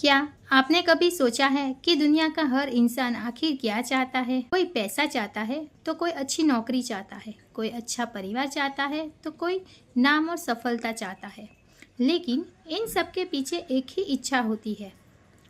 क्या आपने कभी सोचा है कि दुनिया का हर इंसान आखिर क्या चाहता है? कोई पैसा चाहता है तो कोई अच्छी नौकरी चाहता है, कोई अच्छा परिवार चाहता है तो कोई नाम और सफलता चाहता है। लेकिन इन सब के पीछे एक ही इच्छा होती है,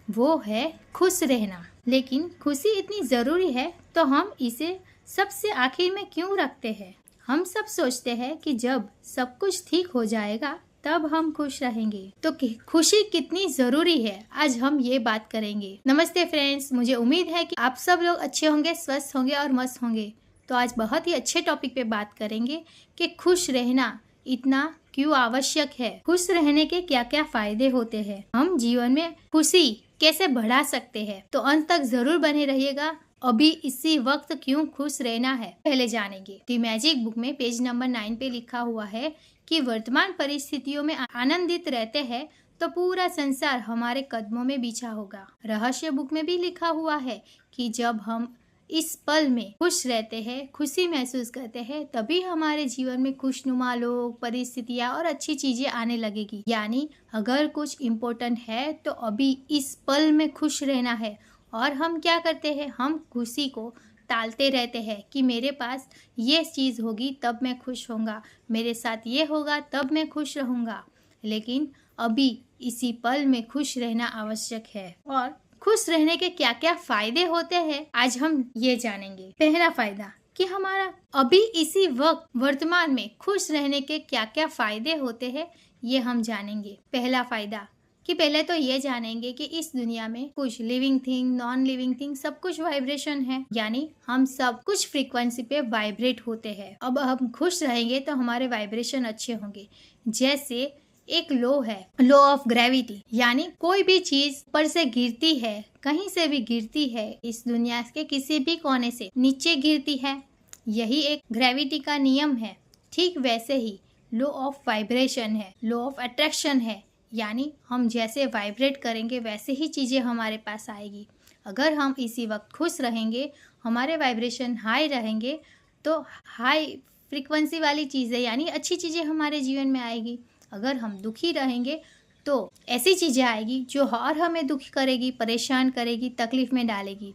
वो है खुश रहना। लेकिन खुशी इतनी ज़रूरी है तो हम इसे सबसे आखिर में क्यों रखते हैं? हम सब सोचते हैं कि जब सब कुछ ठीक हो जाएगा तब हम खुश रहेंगे। तो खुशी कितनी जरूरी है, आज हम ये बात करेंगे। नमस्ते फ्रेंड्स, मुझे उम्मीद है कि आप सब लोग अच्छे होंगे, स्वस्थ होंगे और मस्त होंगे। तो आज बहुत ही अच्छे टॉपिक पे बात करेंगे कि खुश रहना इतना क्यों आवश्यक है, खुश रहने के क्या क्या फायदे होते हैं, हम जीवन में खुशी कैसे बढ़ा सकते हैं। तो अंत तक जरूर बने रहिएगा। अभी इसी वक्त क्यों खुश रहना है पहले जानेंगे। द मैजिक बुक में पेज नंबर 9 पे लिखा हुआ है कि वर्तमान परिस्थितियों में आनंदित रहते हैं तो पूरा संसार हमारे कदमों में बिछा होगा। रहस्य बुक में भी लिखा हुआ है कि जब हम इस पल में खुश रहते हैं, खुशी महसूस करते हैं, तभी हमारे जीवन में खुशनुमा लोग, परिस्थितियाँ और अच्छी चीजें आने लगेगी। यानी अगर कुछ इम्पोर्टेंट है तो अभी इस पल में खुश रहना है। और हम क्या करते हैं, हम खुशी को टालते रहते हैं कि मेरे पास ये चीज़ होगी तब मैं खुश होऊंगा, मेरे साथ ये होगा तब मैं खुश रहूंगा। लेकिन अभी इसी पल में खुश रहना आवश्यक है। और खुश रहने के क्या क्या फायदे होते हैं आज हम ये जानेंगे। पहला फायदा कि हमारा अभी इसी वक्त वर्तमान में खुश रहने के क्या क्या फायदे होते हैं ये हम जानेंगे। पहला फायदा कि पहले तो ये जानेंगे कि इस दुनिया में कुछ living thing, non living thing, सब कुछ वाइब्रेशन है। यानी हम सब कुछ फ्रीक्वेंसी पे वाइब्रेट होते हैं। अब हम खुश रहेंगे तो हमारे वाइब्रेशन अच्छे होंगे। जैसे एक लो है, लो ऑफ ग्रेविटी, यानी कोई भी चीज ऊपर से गिरती है, कहीं से भी गिरती है, इस दुनिया के किसी भी कोने से नीचे गिरती है, यही एक ग्रेविटी का नियम है। ठीक वैसे ही लो ऑफ वाइब्रेशन है, लो ऑफ अट्रैक्शन है। यानी हम जैसे वाइब्रेट करेंगे वैसे ही चीज़ें हमारे पास आएगी। अगर हम इसी वक्त खुश रहेंगे, हमारे वाइब्रेशन हाई रहेंगे, तो हाई फ्रीक्वेंसी वाली चीज़ें यानी अच्छी चीज़ें हमारे जीवन में आएगी। अगर हम दुखी रहेंगे तो ऐसी चीज़ें आएगी जो और हमें दुखी करेगी, परेशान करेगी, तकलीफ में डालेगी।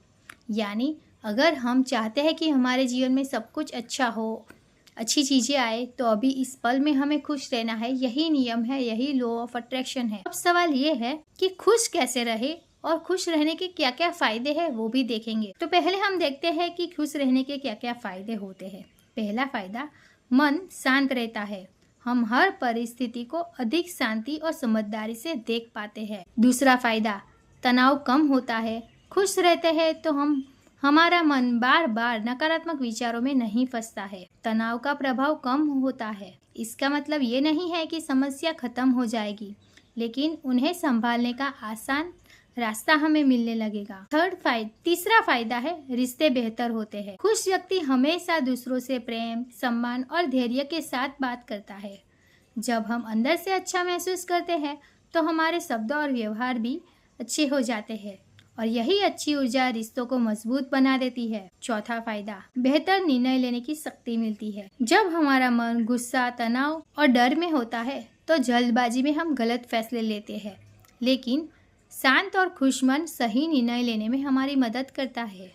यानी अगर हम चाहते हैं कि हमारे जीवन में सब कुछ अच्छा हो, अच्छी चीजें आए, तो अभी इस पल में हमें खुश रहना है। यही नियम है, यही लॉ ऑफ अट्रैक्शन है। अब सवाल ये है कि खुश कैसे रहे और खुश रहने के क्या क्या फायदे हैं वो भी देखेंगे। तो पहले हम देखते हैं कि खुश रहने के क्या क्या फायदे होते हैं। पहला फायदा, मन शांत रहता है। हम हर परिस्थिति को अधिक शांति और समझदारी से देख पाते हैं। दूसरा फायदा, तनाव कम होता है। खुश रहते हैं तो हमारा मन बार बार नकारात्मक विचारों में नहीं फंसता है। तनाव का प्रभाव कम होता है। इसका मतलब ये नहीं है कि समस्या खत्म हो जाएगी, लेकिन उन्हें संभालने का आसान रास्ता हमें मिलने लगेगा। तीसरा फायदा है, रिश्ते बेहतर होते हैं। खुश व्यक्ति हमेशा दूसरों से प्रेम, सम्मान और धैर्य के साथ बात करता है। जब हम अंदर से अच्छा महसूस करते हैं तो हमारे शब्द और व्यवहार भी अच्छे हो जाते हैं, और यही अच्छी ऊर्जा रिश्तों को मजबूत बना देती है। चौथा फायदा, बेहतर निर्णय लेने की शक्ति मिलती है। जब हमारा मन गुस्सा, तनाव और डर में होता है तो जल्दबाजी में हम गलत फैसले लेते हैं, लेकिन शांत और खुश मन सही निर्णय लेने में हमारी मदद करता है।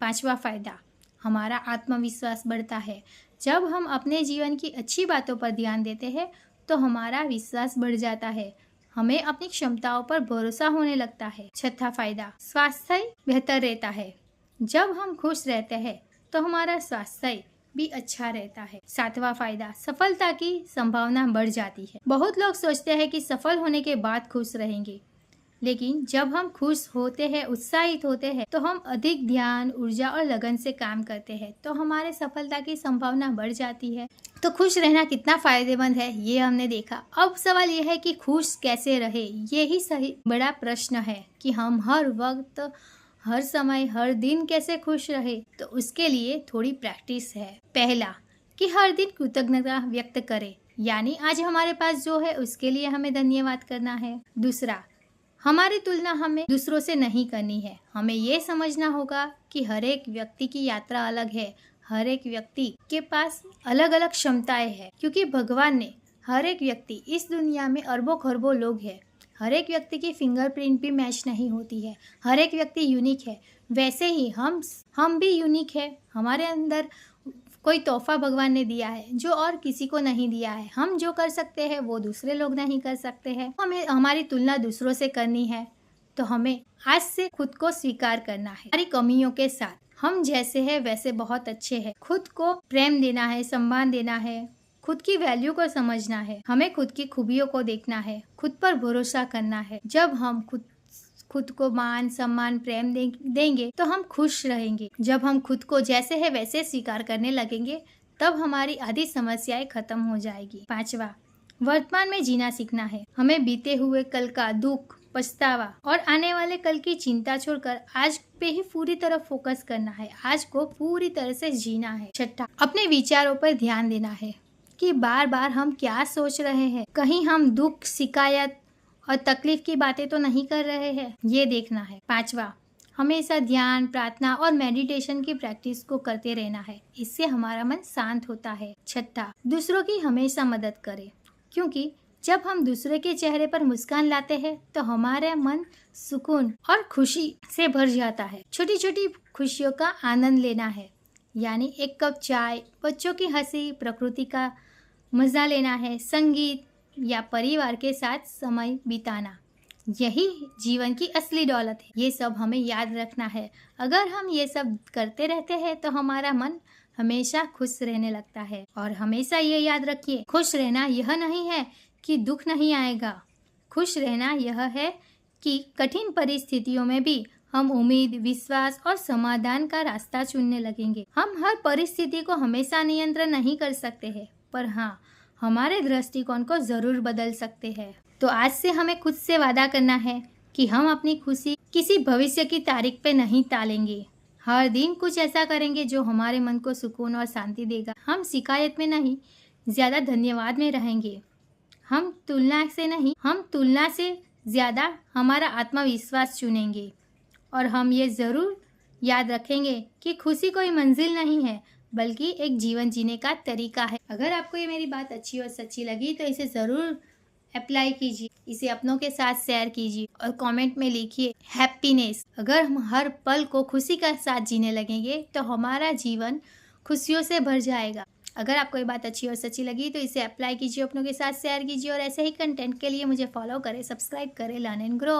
पांचवा फायदा, हमारा आत्मविश्वास बढ़ता है। जब हम अपने जीवन की अच्छी बातों पर ध्यान देते हैं तो हमारा विश्वास बढ़ जाता है, हमें अपनी क्षमताओं पर भरोसा होने लगता है। छठा फायदा, स्वास्थ्य बेहतर रहता है। जब हम खुश रहते हैं तो हमारा स्वास्थ्य भी अच्छा रहता है। सातवां फायदा, सफलता की संभावना बढ़ जाती है। बहुत लोग सोचते हैं कि सफल होने के बाद खुश रहेंगे, लेकिन जब हम खुश होते हैं, उत्साहित होते हैं, तो हम अधिक ध्यान, ऊर्जा और लगन से काम करते हैं, तो हमारे सफलता की संभावना बढ़ जाती है। तो खुश रहना कितना फायदेमंद है ये हमने देखा। अब सवाल ये है कि खुश कैसे रहे। ये ही सही बड़ा प्रश्न है कि हम हर वक्त, हर समय, हर दिन कैसे खुश रहे। तो उसके लिए थोड़ी प्रैक्टिस है। पहला, कि हर दिन कृतज्ञता व्यक्त करें, यानी आज हमारे पास जो है उसके लिए हमें धन्यवाद करना है। दूसरा, हमारी तुलना हमें दूसरों से नहीं करनी है। हमें ये समझना होगा कि हर एक व्यक्ति की यात्रा अलग है, हर एक व्यक्ति के पास अलग अलग क्षमताएं हैं, क्योंकि भगवान ने हर एक व्यक्ति, इस दुनिया में अरबों खरबों लोग हैं, हर एक व्यक्ति की फिंगरप्रिंट भी मैच नहीं होती है, हर एक व्यक्ति यूनिक है। वैसे ही हम भी यूनिक है। हमारे अंदर कोई तोहफा भगवान ने दिया है जो और किसी को नहीं दिया है। हम जो कर सकते हैं वो दूसरे लोग नहीं कर सकते हैं। हमें हमारी तुलना दूसरों से करनी है तो हमें आज से खुद को स्वीकार करना है हमारी कमियों के साथ। हम जैसे हैं वैसे बहुत अच्छे हैं। खुद को प्रेम देना है, सम्मान देना है, खुद की वैल्यू को समझना है, हमें खुद की खूबियों को देखना है, खुद पर भरोसा करना है। जब हम खुद को मान सम्मान प्रेम देंगे तो हम खुश रहेंगे। जब हम खुद को जैसे है वैसे स्वीकार करने लगेंगे तब हमारी आधी समस्याएं खत्म हो जाएगी। 5वां, वर्तमान में जीना सीखना है। हमें बीते हुए कल का दुख, पछतावा और आने वाले कल की चिंता छोड़कर आज पे ही पूरी तरह फोकस करना है। आज को पूरी तरह से जीना है। 6, अपने विचारों पर ध्यान देना है कि बार बार हम क्या सोच रहे हैं। कहीं हम दुख, शिकायत और तकलीफ की बातें तो नहीं कर रहे हैं, ये देखना है। 5वां, हमेशा ध्यान, प्रार्थना और मेडिटेशन की प्रैक्टिस को करते रहना है। इससे हमारा मन शांत होता है। 6, दूसरों की हमेशा मदद करें, क्योंकि जब हम दूसरे के चेहरे पर मुस्कान लाते हैं तो हमारा मन सुकून और खुशी से भर जाता है। छोटी छोटी खुशियों का आनंद लेना है, यानी एक कप चाय, बच्चों की हंसी, प्रकृति का मजा लेना है, संगीत या परिवार के साथ समय बिताना। यही जीवन की असली दौलत है। ये सब हमें याद रखना है। अगर हम ये सब करते रहते हैं तो हमारा मन हमेशा खुश रहने लगता है। और हमेशा ये याद रखिए, खुश रहना यह नहीं है कि दुख नहीं आएगा। खुश रहना यह है कि कठिन परिस्थितियों में भी हम उम्मीद, विश्वास और समाधान का रास्ता चुनने लगेंगे। हम हर परिस्थिति को हमेशा नियंत्रण नहीं कर सकते हैं, पर हाँ, हमारे दृष्टिकोण को जरूर बदल सकते हैं। तो आज से हमें खुद से वादा करना है कि हम अपनी खुशी किसी भविष्य की तारीख पे नहीं टालेंगे। हर दिन कुछ ऐसा करेंगे जो हमारे मन को सुकून और शांति देगा। हम शिकायत में नहीं, ज्यादा धन्यवाद में रहेंगे। हम तुलना से ज्यादा हमारा आत्मविश्वास चुनेंगे। और हम ये जरूर याद रखेंगे कि खुशी कोई मंजिल नहीं है, बल्कि एक जीवन जीने का तरीका है। अगर आपको ये मेरी बात अच्छी और सच्ची लगी तो इसे ज़रूर अप्लाई कीजिए, इसे अपनों के साथ शेयर कीजिए और कमेंट में लिखिए हैप्पीनेस। अगर हम हर पल को खुशी का साथ जीने लगेंगे तो हमारा जीवन खुशियों से भर जाएगा। अगर आपको ये बात अच्छी और सच्ची लगी तो इसे अप्लाई कीजिए, अपनों के साथ शेयर कीजिए और ऐसे ही कंटेंट के लिए मुझे फॉलो करें, सब्सक्राइब करें, लर्न एंड ग्रो।